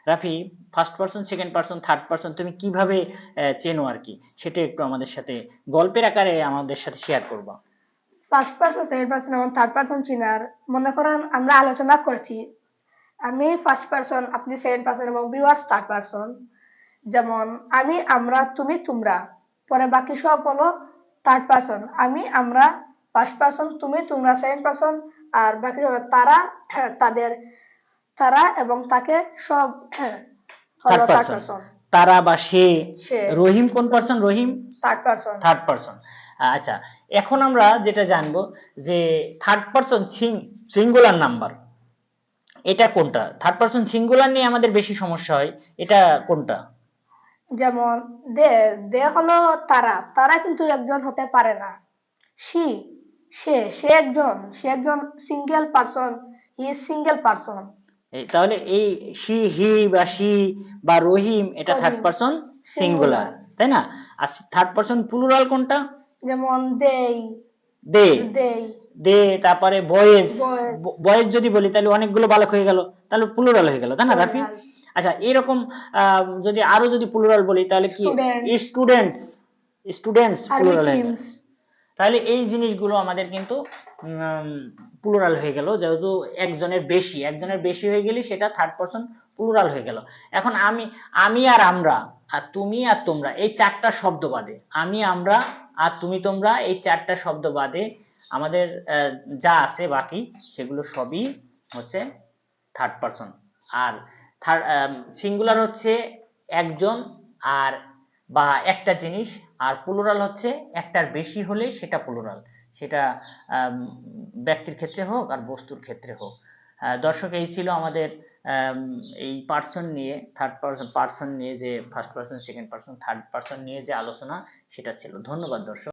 Rafi, first person, second person, third person তুমি কিভাবে চেনো আর কি, সেটা একটু আমাদের সাথে গল্পের আকারে আমাদের সাথে শেয়ার করবা। ফার্স্ট পারসন, সেকেন্ড পারসন এবং থার্ড পারসন চিনার মনে করেন আমরা আলোচনা করছি, আমি ফার্স্ট পারসন, আপনি সেকেন্ড পারসন এবং ভিউয়ার্স থার্ড পারসন। যেমন আমি, আমরা, তুমি, তোমরা, পরে বাকি সব হলো থার্ড পারসন। আমি, আমরা ফার্স্ট পারসন, তুমি, তোমরা সেকেন্ড পারসন, আর বাকি সব তারা, তাদের, তারা এবং তাকে সব থার্ড হলো থার্ড পারসন, পারসন। তারা বা সে। সে রহিম কোন পারসন? রহিম থার্ড পারসন। Third person. আচ্ছা, এখন আমরা যেটা জানবো যে থার্ড পারসন সিঙ্গুলার নাম্বার, এটা কোনটা? থার্ড পারসন সিঙ্গুলার নিয়ে আমাদের বেশি সমস্যা হয়, এটা কোনটা? যেমন দে, দে হলো তারা, তারা কিন্তু একজন হতে পারে না। সি, সে একজন single person, he is single person. তাহলে এই হি বা সি বা রহিম, এটা থার্ড রহিম পারসন সিঙ্গুলার, সিঙ্গুলার। তাই না? আর থার্ড পারসন প্লুরাল কোনটা? যেমন দেই, দে, দেই, দে, তারপরে বয়েজ। বয়েজ, বয়েজ যদি বলি তাহলে অনেকগুলো বালক হয়ে গেল, তাহলে প্লুরাল হয়ে গেল, তাই না রাফি? প্লুরাল। আচ্ছা, এরকম যদি আরো যদি প্লুরাল বলি তাহলে কি? Students students, students army plural হয়ে যায়। টিমস। তাহলে এই জিনিসগুলো আমাদের কিন্তু প্লুরাল হয়ে গেল, যেহেতু একজনের বেশি হয়ে গেলে সেটা থার্ড পারসন প্লুরাল হয়ে গেল। এখন আমি আর আমরা, আর তুমি আর তোমরা, এই চারটা শব্দ বাদে, আমি, আমরা আর তুমি, তোমরা, এই চারটা শব্দ বাদে আমাদের যা আছে বাকি, সেগুলো সবই হচ্ছে থার্ড পারসন। আর সিঙ্গুলার হচ্ছে একজন আর বা একটা জিনিস, আর প্লুরাল হচ্ছে একটার বেশি হলে সেটা প্লুরাল, সেটা আম, ব্যক্তির ক্ষেত্রে হোক আর বস্তুর ক্ষেত্রে হোক। দর্শক, এই ছিল আমাদের আম, এই পার্সন নিয়ে, থার্ড পার্সন নিয়ে যে first person, second person, third person নিয়ে যে আলোচনা, সেটা ছিল। ধন্যবাদ দর্শক।